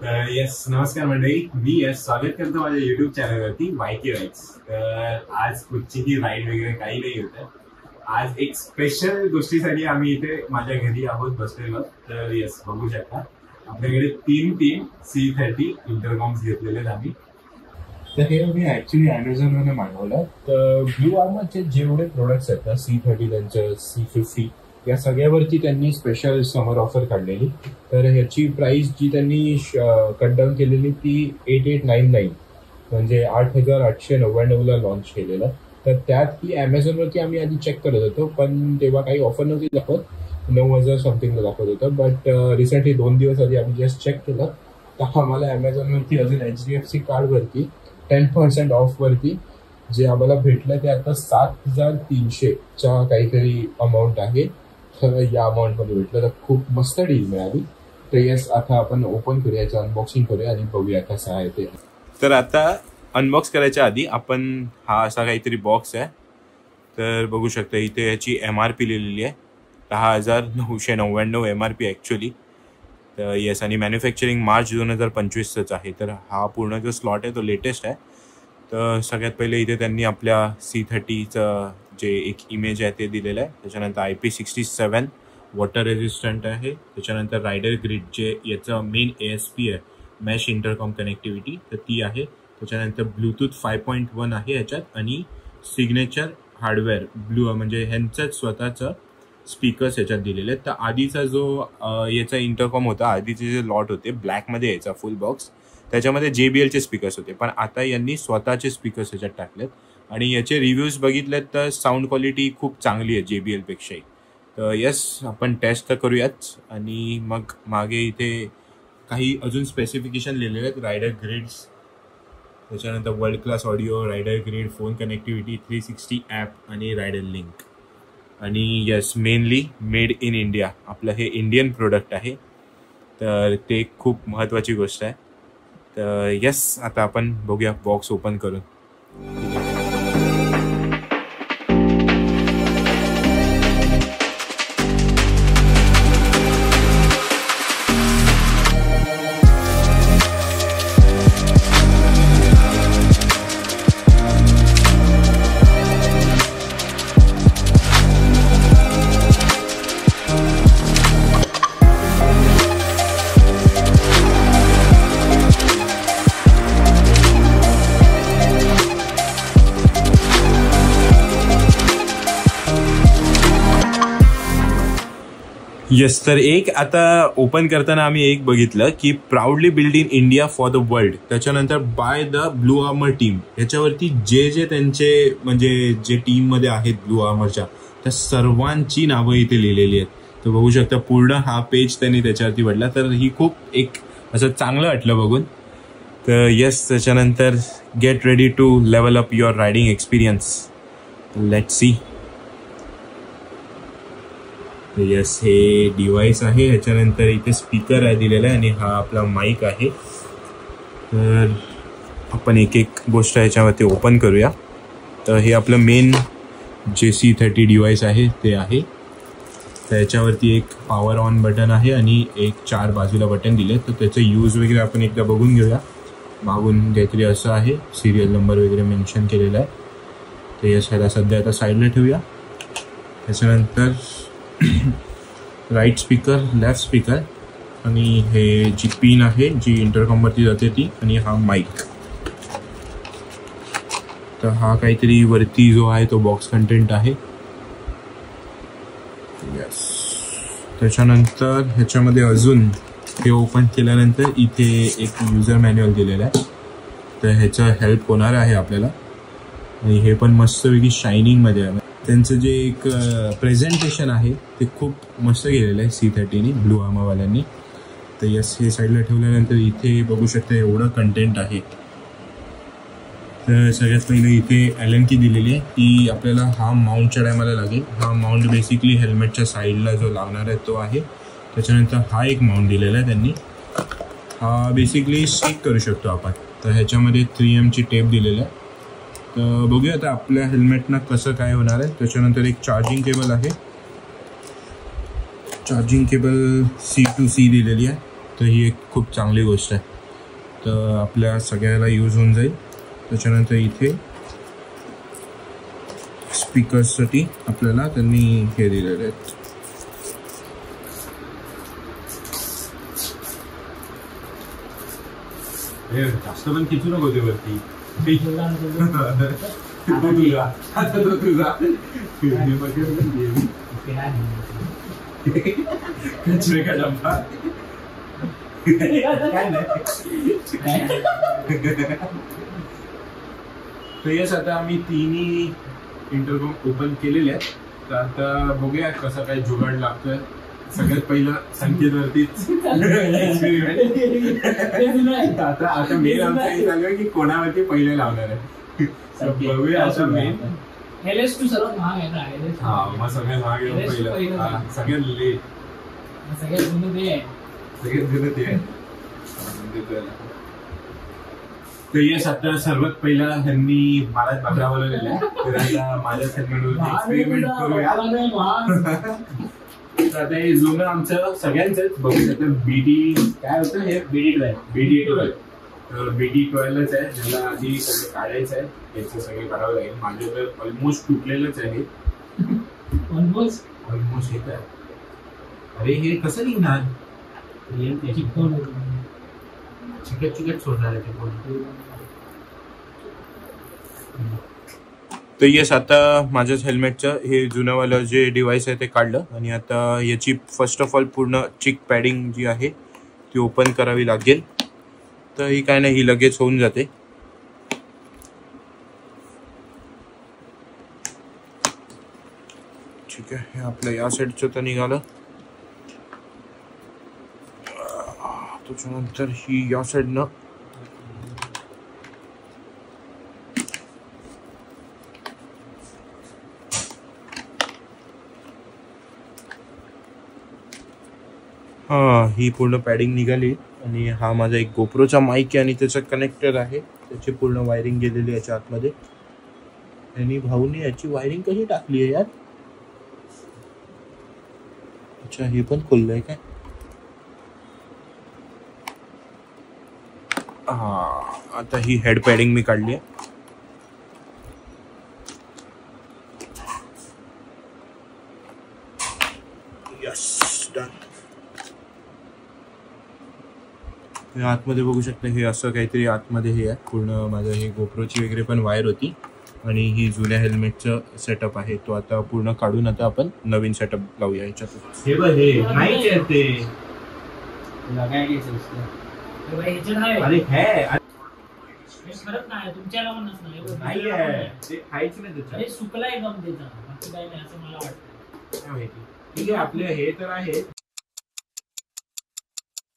Yes, नमस्कार मंडळी. मी स्वागत करतो माझ्या युट्यूब चॅनलवरती YK राईड्स. तर आज कुठचीही राईड वगैरे काही नाही होतं. आज एक स्पेशल गोष्टीसाठी आम्ही इथे माझ्या घरी आहोत बसलेलो. तर येस, बघू शकता आपल्याकडे तीन C30 इंटरकॉम्स घेतलेले आहेत आम्ही. तर हे मी ऍक्च्युली अमेझॉनवरून मागवलं. तर ब्लू आर्मरचे जेवढे प्रोडक्ट्स आहेत ना, C30 त्यांचं C50 या सगळ्यावरती त्यांनी स्पेशल समर ऑफर काढलेली. तर ह्याची प्राइस जी त्यांनी कट डाऊन केलेली ती 8899 म्हणजे 8899ला लॉन्च केलेलं. तर त्यात ही अमेझॉनवरती आम्ही आधी चेक करत होतो, पण तेव्हा काही ऑफर नव्हती दाखवत, 9000 समथिंगला दाखवत होतं. बट रिसेंटली 2 दिवस आधी आम्ही जस्ट चेक केलं तर आम्हाला अमेझॉनवरती अजून HDFC कार्डवरती 10% ऑफवरती जे आम्हाला भेटलं ते आता 7300च्या काहीतरी अमाऊंट आहे. तर या अमाऊंटमध्ये भेटलं तर खूप मस्त डील मिळाली. तर येस, आता आपण ओपन करूया, याचं अनबॉक्सिंग करूया आणि बघूया कसं आहे ते. तर आता अनबॉक्स करायच्या आधी आपण हा असा काहीतरी बॉक्स आहे. तर बघू शकता इथे याची MRP लिहिलेली आहे 10999 MRP ॲक्च्युली. तर येस, आणि मॅन्युफॅक्चरिंग मार्च 2025च आहे. तर हा पूर्ण जो स्लॉट आहे तो लेटेस्ट आहे. तर सगळ्यात पहिले इथे त्यांनी आपल्या C30चं जे एक इमेज आहे ते दिलेलं आहे. त्याच्यानंतर IP67 वॉटर रेजिस्टंट आहे. त्याच्यानंतर रायडर ग्रिड जे याचं मेन ASP आहे, मॅश इंटरकॉम कनेक्टिव्हिटी, तर ती आहे. त्याच्यानंतर ब्लूटूथ 5.1 आहे याच्यात आणि सिग्नेचर हार्डवेअर ब्लू म्हणजे ह्यांचंच स्वतःचं स्पीकर्स याच्यात दिलेले आहेत. तर आधीचा जो याचा इंटरकॉम होता, आधीचे जे लॉट होते ब्लॅकमध्ये यायचा फुल बॉक्स, त्याच्यामध्ये JBLचे स्पीकर्स होते. पण आता यांनी स्वतःचे स्पीकर्स याच्यात टाकलेत आणि याचे रिव्ह्यूज बघितलेत तर साऊंड क्वालिटी खूप चांगली आहे JBLपेक्षाही. तर येस, आपण टेस्ट तर करूयाच. आणि मग मागे इथे काही अजून स्पेसिफिकेशन लिहिलेले आहेत. रायडर ग्रिड्स, त्याच्यानंतर world class audio, rider grid, phone connectivity, 360 app आणि रायडर लिंक. आणि yes, mainly made in India, आपलं हे इंडियन प्रोडक्ट आहे. तर ते खूप महत्त्वाची गोष्ट आहे. तर येस, आता आपण बघूया बॉक्स ओपन करून. येस, तर एक आता ओपन करताना आम्ही एक बघितलं की proudly build in India for the world. त्याच्यानंतर by the blue armour team, याच्यावरती जे त्यांचे म्हणजे जे टीममध्ये आहेत ब्लू आर्मरच्या त्या सर्वांची नावं इथे लिहिलेली आहेत. तर बघू शकता पूर्ण हा पेज त्यांनी त्याच्यावरती वडला. तर ही खूप एक असं चांगलं वाटलं बघून. तर येस, त्याच्यानंतर get ready to level up your riding experience, let's see. Yes, हे डिव्हाइस आहे. ह्याच्यानंतर इथे स्पीकर आहे दिलेला आहे आणि हा आपला माईक आहे. तर आपण एक एक गोष्ट ह्याच्यावरती ओपन करूया. तर हे आपलं मेन जे C30 डिव्हाइस आहे ते आहे. तर ह्याच्यावरती एक पॉवर ऑन बटन आहे आणि एक 4 बाजूला बटन दिले. तर त्याचं यूज वगैरे आपण एकदा बघून घेऊया. मागून काहीतरी असं आहे, सिरियल नंबर वगैरे मेन्शन केलेला आहे. तर येस, ह्याला सध्या आता साईडला ठेवूया. त्याच्यानंतर राईट स्पीकर, लेफ्ट स्पीकर आणि हे जी पिन आहे जी इंटरकॉमवरती जाते ती, आणि हा माईक. तर हा काहीतरी वरती जो आहे तो बॉक्स कंटेंट आहे. यस, त्याच्यानंतर ह्याच्यामध्ये अजून हे ओपन केल्यानंतर इथे एक युजर मॅन्युअल दिलेलं आहे. तर ह्याचा हेल्प होणार आहे आपल्याला. आणि हे पण मस्तपैकी शायनिंगमध्ये आहे. त्यांचं जे एक प्रेझेंटेशन आहे ते खूप मस्त केलेलं आहे C30नी, ब्लू आर्मरवाल्यांनी. तर यस, हे साईडला ठेवल्यानंतर इथे बघू शकता एवढं कंटेंट आहे. तर सगळ्यात पहिलं इथे Allen की दिलेली आहे की आपल्याला हा माउंटच्या टायमाला लागेल. हा माउंट बेसिकली हेल्मेटच्या साईडला जो लागणार आहे तो आहे. त्याच्यानंतर हा एक माउंट दिलेला आहे त्यांनी, हा बेसिकली स्टिक करू शकतो आपण. तर ह्याच्यामध्ये 3Mची टेप दिलेली आहे. तर बघूया आता आपल्या हेल्मेटनं कसं काय होणार आहे. त्याच्यानंतर एक चार्जिंग केबल आहे. Charging cable C to C दिलेली आहे, तर ही एक खूप चांगली गोष्ट आहे. तर आपल्या सगळ्याला यूज होऊन जाईल. त्याच्यानंतर इथे स्पीकर्ससाठी आपल्याला त्यांनी हे दिलेले आहेत. जास्त पण खिचू नको ते वरती. तर येस, आता आम्ही तिन्ही इंटरकॉम ओपन केलेले आहेत. तर आता बघूया कसं काय जुगाड लागतोय. सगळ्यात पहिलं संकेतवरतीच आता मेन आमचं हे चालू आहे की कोणावरती पहिले लावणार आहे. बघूया आता मेन. सर्वात महाग आहे ना. हा, मग सगळ्यात महाग आहे पहिलं. सगळ्यात लेट, सगळ्यात जुनं ते आहे. सगळ्यात जुनं ते आहे. तर येस, आता सर्वात पहिला ह्यांनी मला बकरा बनवलेला आहे. तर आता माझ्या एक्सपेरिमेंट करूया. तर आता हे जुनं आमचं सगळ्यांचंच बघू शकतो. बीडी काय होतं हे? BD12. तर BD12च आहे. ज्याला आधी सगळं काढायचं आहे, याचं सगळं करावं लागेल. माझं तर ऑलमोस्ट तुटलेलंच आहे. ऑलमोस्ट हे काय, अरे हे कसं निघणार? चिकट सोडणार आहे ते. तर येस, आता माझ्याच हेल्मेटचं हे जुनंवालं जे डिव्हाइस आहे ते काढलं आणि आता याची फर्स्ट ऑफ ऑल पूर्ण चिक पॅडिंग जी आहे ती ओपन करावी लागेल. तर ही काय नाही, ही लगेच होऊन जाते. ठीक आहे, हे आपलं या साईडचं तर निघालं. त्याच्यानंतर ही या साईडनं ही पूर्ण पॅडिंग निघाली. आणि हा माझा एक गोप्रोचा माईक आहे आणि त्याचं कनेक्टर आहे. त्याची पूर्ण वायरिंग गेलेली याच्या आतमध्ये. आणि भाऊने याची वायरिंग कशी टाकली आहे यार? अच्छा, हे पण खोललंय काय? हा, आता ही हेड पॅडिंग मी काढली आहे. Yes, done. आतमध्ये बघू शकता, हे असं काहीतरी आतमध्ये हे आहे. पूर्ण माझं हे गोप्रोची वगैरे पण वायर होती. आणि ही जुन्या हेल्मेटचं सेटअप आहे, तो आता पूर्ण काढून आता आपण नवीन सेटअप लावूया याच्यात. हे बघ, हे नाही ते अरे है फरक नाही तुमच्याला म्हणत नाही आहे ते खायचं नाही त्याच्यात. अरे सुकला एकदम त्याचा, बाकी काय नाही असं मला वाटतं. काय माहिती. ठीक आहे, आपले हे तर आहे.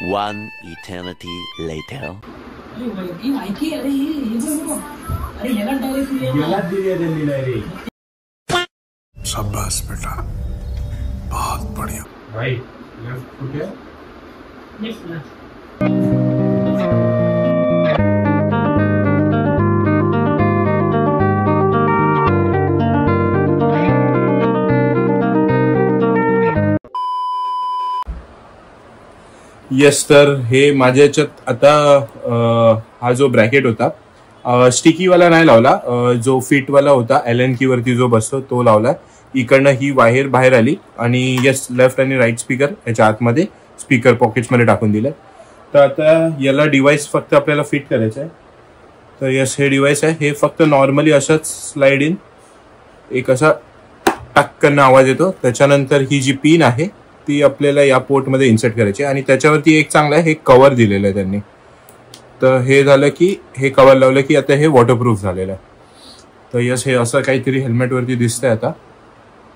One eternity later. अरे वैकी माहिती. अरे हे बघ, अरे ह्याला डायरेक्ट याला दिली आहे त्यांनी डायरेक्ट. शाबाश बेटा, बहुत बढ़िया. राईट, लेफ्ट कुठे? नेक्स्ट. येस, तर हे माझ्या याच्यात आता हा जो ब्रॅकेट होता स्टिकीवाला नाही लावला, जो फिटवाला होता एलन की वरती जो बसतो तो लावला. इकडनं ही वायर बाहेर आली आणि येस, लेफ्ट आणि राईट स्पीकर याच्या आतमध्ये स्पीकर पॉकेट्समध्ये टाकून दिलं. तर आता याला डिव्हाइस फक्त आपल्याला फिट करायचं आहे. तर येस, हे डिव्हाइस आहे. हे फक्त नॉर्मली असंच स्लाइड इन, एक असा टक्कन आवाज येतो. त्याच्यानंतर ही जी पिन आहे ती आपल्याला या पोर्टमध्ये इन्सर्ट करायची. आणि त्याच्यावरती एक चांगलं आहे, हे कव्हर दिलेलं आहे त्यांनी. तर हे झालं की हे कव्हर लावलं की आता हे वॉटरप्रूफ झालेलं आहे. तर यस, हे असं काहीतरी हेल्मेटवरती दिसतंय आता.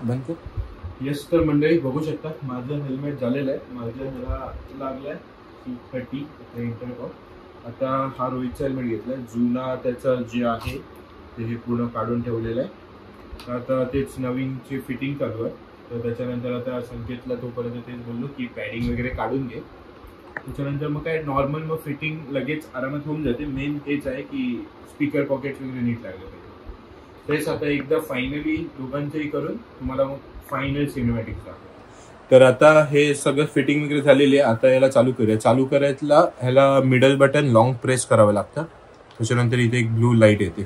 बंद कर. यस, तर मंडळी बघू शकता माझं हेल्मेट झालेलं आहे. माझ्या ह्याला लागलाय C30 इंटरकॉम. आता हा रोहितचा हेल्मेट घेतलाय. जुना त्याचा जे आहे ते हे पूर्ण काढून ठेवलेलं आहे. आता तेच नवीनची फिटिंग चालू आहे. तर त्याच्यानंतर आता संकेतला तोपर्यंत तेच बोललो की पॅडिंग वगैरे काढून घे. त्याच्यानंतर मग काय नॉर्मल मग फिटिंग लगेच आरामात होऊन जाते. मेन हेच आहे की स्पीकर पॉकेट वगैरे नीट लागले पाहिजे. तेच आता एकदा फायनली दोघांचंही करून तुम्हाला मग फायनल सिनेमॅटिक्स दाखवतो. तर आता हे सगळं फिटिंग वगैरे झालेली आहे. आता याला चालू करूया. चालू करायला ह्याला मिडल बटन लॉंग प्रेस करावं लागतं. त्याच्यानंतर इथे एक ब्लू लाईट येते.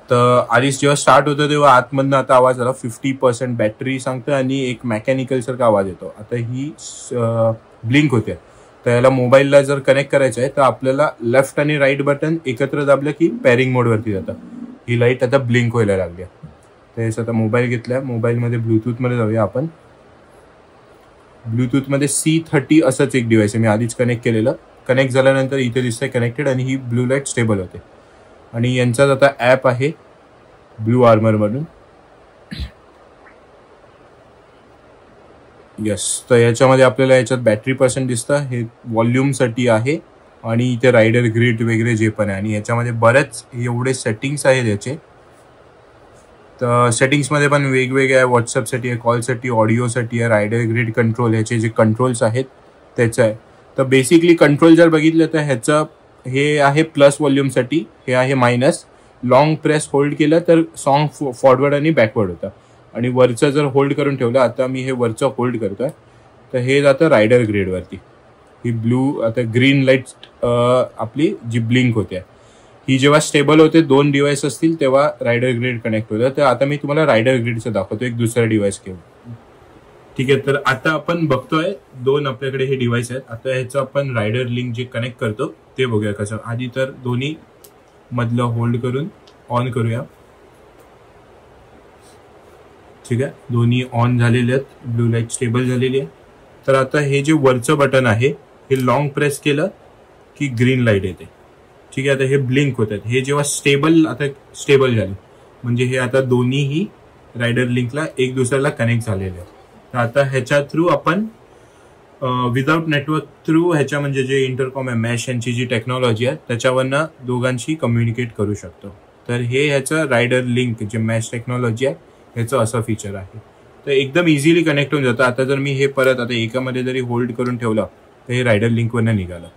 तर आधीच जेव्हा स्टार्ट होतं तेव्हा आतमधनं आता आवाज आला 50% बॅटरी सांगतं आणि एक मेकॅनिकल सारखा आवाज येतो. आता ही ब्लिंक होते. तर याला मोबाईलला जर कनेक्ट करायचं आहे तर आपल्याला लेफ्ट आणि राईट बटन एकत्र दाबलं की पॅरिंग मोडवरती जातं. ही लाईट आता ब्लिंक व्हायला लागली. तर आता मोबाईल घेतलाय. मोबाईलमध्ये ब्लूटूथमध्ये जाऊया आपण. ब्लूटूथमध्ये C30 असंच एक डिव्हाइस आहे, मी आधीच कनेक्ट केलेलं. कनेक्ट झाल्यानंतर इथे दिसतंय कनेक्टेड आणि ही ब्लू लाईट स्टेबल होते. आणि यांचाच आता ॲप आहे ब्लू आर्मर म्हणून. यस, तर याच्यामध्ये आपल्याला याच्यात बॅटरी पर्सेंट दिसतं. हे व्हॉल्यूमसाठी आहे आणि इथे रायडर ग्रिड वगैरे जे पण आहे. आणि याच्यामध्ये बरेच एवढे सेटिंग्स आहेत याचे. तर सेटिंग्समध्ये पण वेगवेगळे आहे. व्हॉट्सअपसाठी आहे, कॉलसाठी, ऑडिओसाठी आहे, रायडर ग्रिड कंट्रोल, ह्याचे जे कंट्रोल्स आहेत त्याचं आहे. तर बेसिकली कंट्रोल जर बघितलं तर ह्याचं हे आहे प्लस व्हॉल्यूमसाठी, हे आहे मायनस. लॉंग प्रेस होल्ड केलं तर सॉन्ग फॉरवर्ड आणि बॅकवर्ड होतं. आणि वरचं जर होल्ड करून ठेवलं, आता मी हे वरचं होल्ड करतोय तर हे जातं रायडर ग्रिडवरती. ही ब्लू आता ग्रीन लाईट आपली जी ब्लिंक होते, ही जेव्हा स्टेबल होते 2 डिव्हाइस असतील तेव्हा रायडर ग्रिड कनेक्ट होतं. तर आता मी तुम्हाला रायडर ग्रिडचं दाखवतो एक दुसरा डिव्हाइस घेऊन. ठीक आहे, तर आता आपण बघतोय 2 आपल्याकडे हे डिव्हाइस आहेत. आता ह्याचं आपण रायडर लिंक जे कनेक्ट करतो ते बघूया कसं. आधी तर दोन्ही मधलं होल्ड करून ऑन करूया. ठीक आहे, दोन्ही ऑन झालेले आहेत. ब्लू लाईट स्टेबल झालेली आहे. तर आता हे जे वरचं बटन आहे हे लॉंग प्रेस केलं की ग्रीन लाईट येते. ठीक आहे, आता हे ब्लिंक होतात. हे जेव्हा स्टेबल झाले म्हणजे हे आता दोन्हीही रायडर लिंकला एक दुसऱ्याला कनेक्ट झालेले आहेत. तर आता ह्याच्या थ्रू आपण विदाउट नेटवर्क थ्रू ह्याच्या म्हणजे जे इंटरकॉम आहे मॅश यांची जी टेक्नॉलॉजी आहे त्याच्यावरनं दोघांशी कम्युनिकेट करू शकतो. तर हे ह्याचं रायडर लिंक जे मॅश टेक्नॉलॉजी आहे ह्याचं असं फीचर आहे. तर एकदम इझिली कनेक्ट होऊन जातं. आता जर मी हे परत आता एकामध्ये जरी होल्ड करून ठेवलं तर हे रायडर लिंकवरनं निघालं.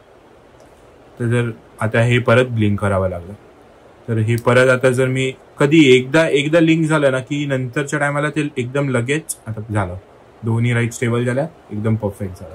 तर जर आता हे परत ब्लिंक करावं लागलं तर हे परत आता जर मी कधी एकदा लिंक झालं ना की नंतरच्या टायमाला ते एकदम लगेच आता झालं. दोन्ही राईट स्टेबल झाल्या, एकदम परफेक्ट झालं.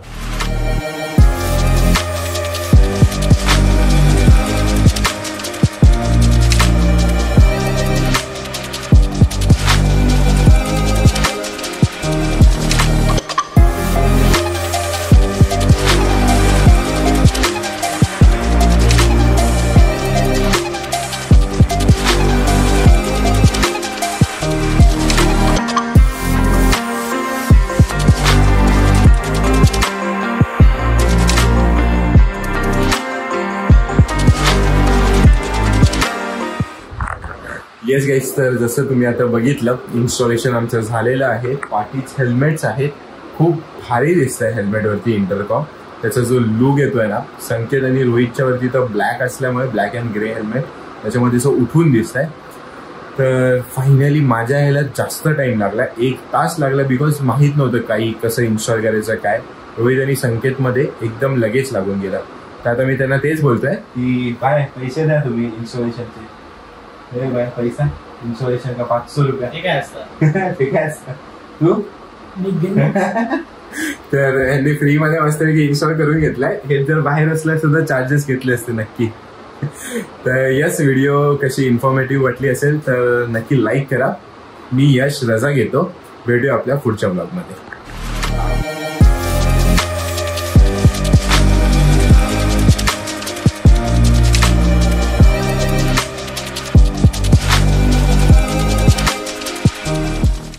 येस गाईज, तर जसं तुम्ही आता बघितलं इन्स्टॉलेशन आमचं झालेलं आहे. पाठीच हेल्मेट्स आहेत, खूप भारी दिसत आहे हेल्मेटवरती इंटरकॉम. त्याचा जो लुक येतोय ना संकेत आणि रोहितच्या वरती तर ब्लॅक असल्यामुळे ब्लॅक अँड ग्रे हेल्मेट त्याच्यामध्ये जो उठून दिसत आहे. तर फायनली माझ्या ह्याला जास्त टाइम लागला, 1 तास लागला, बिकॉज माहीत नव्हतं काही कसं इन्स्टॉल करायचं काय. रोहित आणि संकेतमध्ये एकदम लगेच लागून गेला. तर आता मी त्यांना तेच बोलतोय की काय पैसे द्या तुम्ही इन्स्टॉलेशनचे. पैसा इन्स्टॉलेशन का 500 रुपये. ठीक आहे असतं तू. तर यांनी फ्री मध्ये मस्त इन्स्टॉल करून घेतलाय. हे जर बाहेर असल्या सुद्धा चार्जेस घेतले असते नक्की. तर यस, व्हिडिओ कशी इन्फॉर्मेटिव्ह वाटली असेल तर नक्की लाईक करा. मी यश रजा घेतो. भेटूया आपल्या पुढच्या ब्लॉगमध्ये.